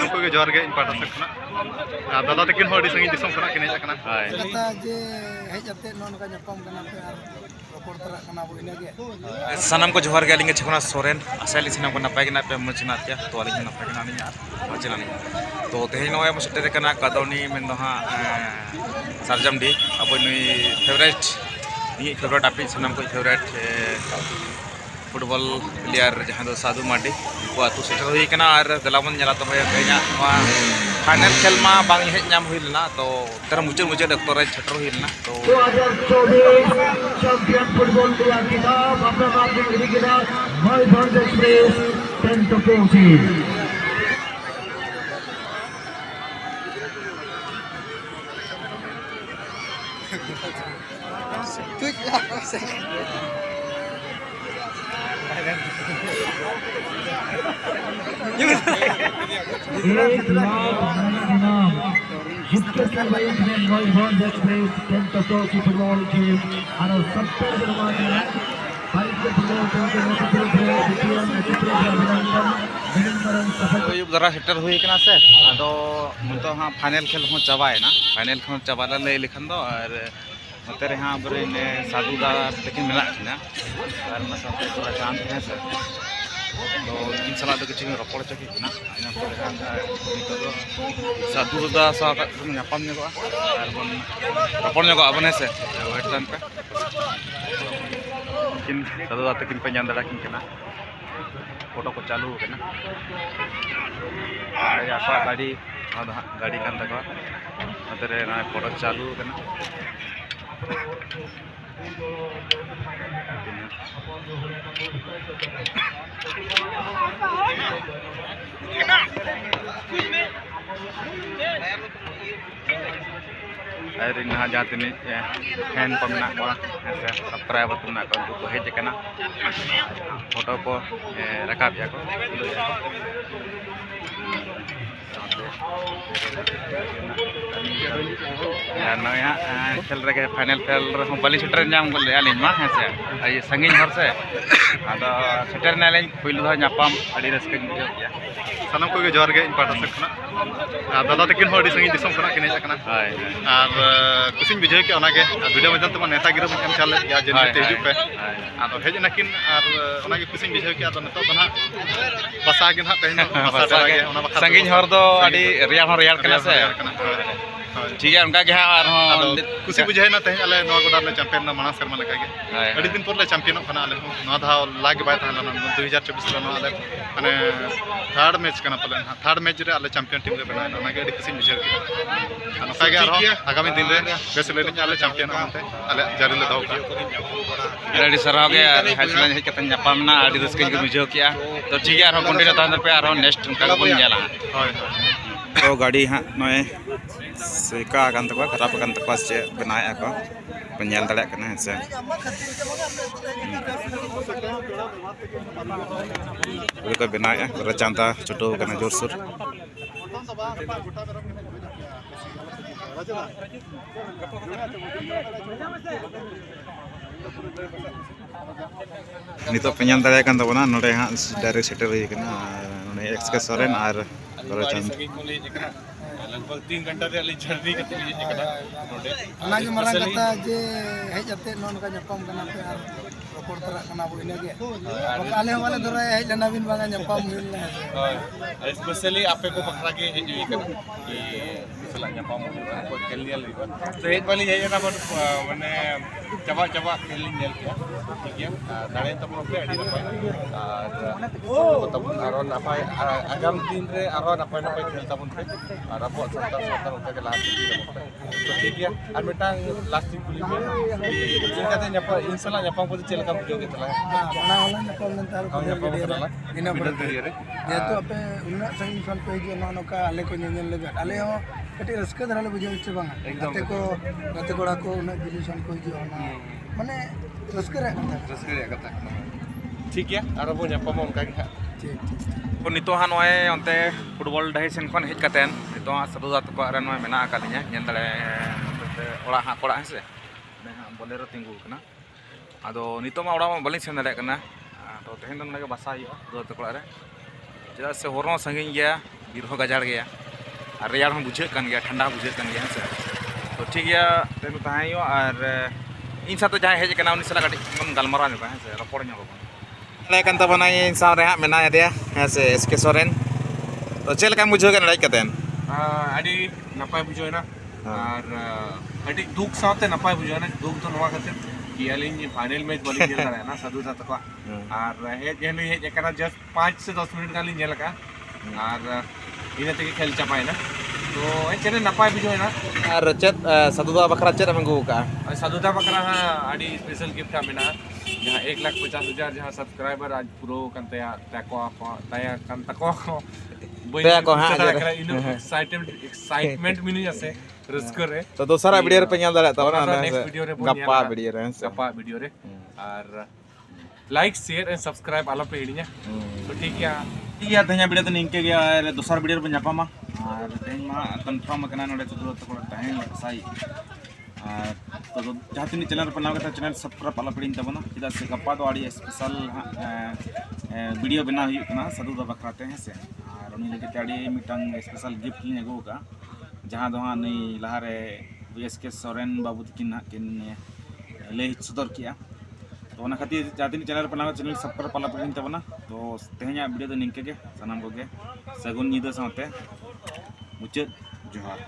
ᱩᱱᱠᱩ ᱜᱮ ᱡᱚᱦᱟᱨ ᱜᱮ ᱤᱧ ᱯᱟᱦᱴᱟ ᱥᱮᱫ ᱠᱷᱚᱱᱟᱜ ᱫᱟᱫᱟ ᱛᱟᱹᱠᱤᱱ ᱦᱚᱸ ᱟᱹᱰᱤ ᱥᱟᱺᱜᱤᱧ ᱫᱤᱥᱚᱢ ᱠᱷᱚᱱᱟᱜ ᱠᱤᱱ ᱦᱮᱡ ᱟᱠᱟᱱᱟ ᱠᱟᱛᱷᱟ ᱡᱮ ᱦᱮᱡ ᱟᱛᱮ ᱱᱚᱝᱠᱟ ᱧᱟᱯᱟᱢ ᱠᱟᱱᱟ ᱯᱮ ᱟᱨ ᱨᱚᱯᱚᱲ ᱛᱟᱨᱟᱜ ᱠᱟᱱᱟ ᱵᱚ ᱤᱱᱟᱹᱜᱮ ᱥᱟᱱᱟᱢ ᱠᱚ ᱡᱚᱦᱟᱨ ᱜᱮ ᱟᱹᱞᱤᱧ ᱪᱷᱚᱠᱱᱟ ᱥᱚᱨᱮᱱ ᱟᱥᱟᱭᱟᱞᱤᱧ ᱥᱟᱱᱟᱢ ᱠᱚ ᱱᱟᱯᱟᱭ ᱜᱮ ᱱᱟᱯᱮ ᱢᱚᱡᱽ ᱦᱮᱱᱟᱜ ᱯᱮᱭᱟ ᱛᱚ ᱟᱹᱞᱤᱧ ᱦᱚᱸ ᱱᱟᱯᱟᱭ ᱜᱮ ᱦᱮᱱᱟᱜ ᱞᱤᱧᱟ ᱟᱨ ᱢᱚᱡᱽ ᱦᱮᱱᱟᱜ ᱞᱤᱧᱟ ᱛᱚ ᱛᱮᱦᱮᱧ ᱱᱚᱜᱼᱚᱭ ᱵᱚ ᱥᱮᱴᱮᱨ ᱟᱠᱟᱱᱟ ᱠᱟᱫᱚᱱᱤ ᱢᱮᱱᱫᱚ ᱦᱟᱸᱜ ᱥᱟᱨᱡᱚᱢᱰᱤ ᱟᱵᱚ ᱱᱩᱭ ᱯᱷᱮᱵᱟᱨᱮᱴ ᱤᱧᱤᱡ ᱯᱷᱮᱵᱟᱨᱮᱴ ᱟᱯᱮ ᱥᱟᱱᱟम ᱠᱚ ᱯᱷᱮᱵᱟᱨᱮᱴ फुटबॉल प्लेयर जहाँ दो साधु मार्डी उनको आतु सेटर हुई कना और दलावन जला तो तेना फाइनल खेल में बांग हेज नाम हुई लेना तो तर मुचाद मुचाद अक्तो रे सेटर हुई लेना तो 2024 चैंपियन फुटबॉल प्लेयर खिताब अपना नाम लिख दिया माय भारत एक्सप्रेस 10 to 14 जरा सेटर हुई कना से आदो मुतो हाँ फाइनल खेल हो चाबायना फाइनल खेल चाबा लय लेखन दो और नते रे हाँ बरे ने साधु दा तकिन मेला किना और ना साथे थोड़ा चांद है से तो इन सलाह तो किछि रपड़ चकी किना आइना परे हाँ नितो दो साधु दा सा का ᱧᱟᱯᱟᱢ ᱧᱚᱜᱚᱜᱼᱟ और बन रपड़ ᱧᱚᱜᱚᱜᱼᱟ बने से वेट टाइम पे किन साधु दा तकिन पे ᱧᱟᱢ ᱫᱟᱲᱟ किन किना फोटो को चालू करना आपा गाड़ी गाड़ी कान तक नतरे ना फोटो चालू करना और इन जहाँ तीन फैन को मेना को सब्सक्राइबर को मेना को उनको को हेज करना फोटो को रकाब या को नए खेल रे फाइनल खेल रे बाली सेटर नाम बोले आलिन मा है से आई संगीन हर से आदो सेटर नालेन पहिलो धा नापाम अडी रस्के बुझो गया सानाम को जोहार गे इन पाहटा सेद खना दादा तकिन हो अडी संगीन दिसम खना किन हेज आकना आर कुसिन बुझाव के ओनागे वीडियो मध्यम तमा नेता गिरो एम चाले या जेने ते हिजु पे आदो हेज नाकिन आर ओनागे कुसिन बुझाव के आदो नतो दना बसा गे ना तेन बसा डेरागे ओना बखा संगीन हर दो अडी रियार हो रियार कना से ठीक है उनका के हां और कुसी बुझाय ना तेन अले नवा गोडा ले चैंपियन ना माना शर्मा लगा गे अडी दिन पर ले चैंपियन खना अले नवा धा लाग बाय था 2024 रे नवा अले माने थर्ड मैच कना पले थर्ड मैच रे अले चैंपियन टीम रे बना ना गे अडी कुसी बुझाय के नका गे आरो आगामी दिन रे बेस ले अले चैंपियन होते अले जारी ले दो का अडी सराव गे हेल्पलाइन हेज कतन जापामना अडी रस्के के बुझाव किया तो ठीक है आरो कंटिन्यू तान पे आरो नेक्स्ट उनका बन जाला तो गाड़ी हाँ नए सेका आकान तक खराब आकान तक से बनाया को पेल दाड़ा करना है से को बनाया रचांता छोटो करना जोर सुर नितो पेल दाड़ा kan tabona node ha direct setter hui kana node x के सोरेन और रचांत लगभग 3 घंटा रे अली जर्नी कते ली एकदा नोडे अनागे मरंग कथा जे हेज अते नोनका ᱧᱟᱯᱟᱢ ᱠᱟᱱᱟ ᱯᱮ ᱟᱨ ᱨᱚᱯᱚᱲ ᱛᱟᱨᱟᱜ ᱠᱟᱱᱟ ᱵᱚ ᱤᱱᱟᱹᱜᱮ ᱟᱞᱮ ᱦᱚᱸ ᱵᱟᱞᱮ ᱫᱚᱨᱟᱭ ᱦᱮᱡ ᱞᱮᱱᱟ ᱵᱤᱱ ᱵᱟᱝᱟ ᱧᱟᱯᱟᱢ ᱦᱩᱭ ᱞᱮᱱᱟ स्पेशली आपे को पकड़ा के हेज हुई कना कि सला ᱧᱟᱯᱟᱢ को खेल लिया लीबा तो हेज वाली हेज ना माने चबा चबा खेल नेल के ठीक है दाड़े तब पे अडी नपाय और तब आरो नपाय आगाम दिन रे आरो नपाय नपाय खेल तबन पे और अब संतान संतान उनका के लास्ट तो ठीक है और मिटांग लास्ट कुली में इनका ते ᱧᱟᱯᱟᱢ इंसला ᱧᱟᱯᱟम को चेल का बुझो के तला ᱚᱱᱟ ᱦᱚᱸ ᱧᱟᱯᱟᱢ ᱞᱮᱱ ᱛᱟᱨ ᱠᱚ ᱤᱱᱟᱹ ᱵᱚᱫᱚᱞ रे जेहेतु आपे उन्ना संगीन खन पे हिजुआ ना नोका आले को ñeñel लगे आले हो कटी रस्के धरा ले बुझे इच्छे बांगा गाते कोड़ा को उन्ना दिलीशन को हिजुआ ना माने रस्के रे कथा ठीक है और अब ᱧᱟᱯᱟᱢ उनका के ठीक ठीक नितो हाँ नए अंते फुटबॉल डही सेन खन हेज कतेन नितो हाँ सदुदा तक नए मेना आकालिया नेल दाड़े ओड़ा हाँ कोड़ा है से हाँ बोलेरो तिंगू कना आदो नितो मा ओड़ा मा बालिं सेन दाड़े कना तो तेहेन दो नगे बसा हुआ दुदा तक रे चेदा से हर संगी गया बीर गाजार गया और रेयाड़ बुझे ठंडा बुझे हैं से तो ठीक गया तेन तहन और इन साथ जहाँ हेज उनी साला गलमारा हैं से रपड़ तबना इन सारे हाँ मेना हैं से SK सोरेन तो चलका बुझे लड़ाई करते ᱟᱹᱰᱤ ᱱᱟᱯᱟᱭ ᱵᱩᱡᱷᱟᱹᱣᱮᱱᱟ ᱟᱨ ᱟᱹᱰᱤ ᱫᱩᱠ ᱥᱟᱶᱛᱮ ᱱᱟᱯᱟᱭ ᱵᱩᱡᱷᱟᱹᱣᱮᱱᱟ ᱫᱩᱠ ᱫᱚ ᱱᱚᱣᱟ ᱠᱷᱟᱹᱛᱤᱨ ᱠᱤ ᱟᱹᱞᱤᱧ ᱯᱷᱟᱭᱱᱮᱞ ᱢᱮᱪ ᱵᱟᱹᱞᱤᱧ ᱧᱮᱞ ᱫᱟᱲᱮᱭᱟᱜᱼᱟ ᱥᱟᱹᱫᱷᱩ ᱫᱟ ᱛᱟᱠᱚ ᱟᱨ ᱦᱮᱡ ᱟᱠᱟᱱᱟ ᱡᱟᱥᱴ 5 से 10 मिनट गान ᱧᱮᱞ ᱟᱠᱟᱜᱼᱟ ᱟᱨ ᱤᱱᱟᱹ ᱛᱮᱜᱮ ᱠᱷᱮᱞ ᱪᱟᱵᱟᱭᱮᱱᱟ तो ᱪᱮᱫ ᱱᱟᱯᱟᱭ ᱵᱩᱡᱷᱟᱹᱣᱮᱱᱟ और चेत साधु दा बखरा चेत एम अगू का ᱥᱟᱹᱫᱷᱩ ᱫᱟ ᱵᱟᱠᱷᱨᱟ ᱟᱹᱰᱤ ᱥᱯᱮᱥᱟᱞ ᱜᱤᱯᱷᱴ ᱢᱮᱱᱟᱜᱼᱟ जहाँ 1,50,000 जहाँ सब्सक्राइबर आज पूरा kan एक्साइटमेंट मिनी जैसे रस्कर है तो दूसरा वीडियो रे पे ñal दाड़ा तब ना नेक्स्ट वीडियो रे गप्पा वीडियो रे गप्पा वीडियो रे और लाइक शेयर एंड सब्सक्राइब आलो पे हिड़िया तो ठीक है तेहना वीडियो तो निंके गया और दूसरा वीडियो रे जापामा और तेहमा कंफर्म कना नोडे चतुर तक टाइम साई तो जहाँ तीन चैनल पर नाम चैनल सब्सक्राइब आलो पड़ी तबना चेदा से गप्पा तो आड़ी स्पेशल वीडियो बना हुई साधु दा बखराते हैं से और उनी लगे आड़ी मिटंग स्पेशल गिफ्ट लिंग अगू का जहाँ दो हाँ नहीं लहारे SK सोरेन बाबू तकिन किन ले सदर किया तो उना खातिर जहाँ तीन चैनल पर नाम चैनल सब्सक्राइब आलो पड़ी तबना तो तेहना वीडियो तो निंके के सनाम को सगुन निदा साथे मुचाद जोहार।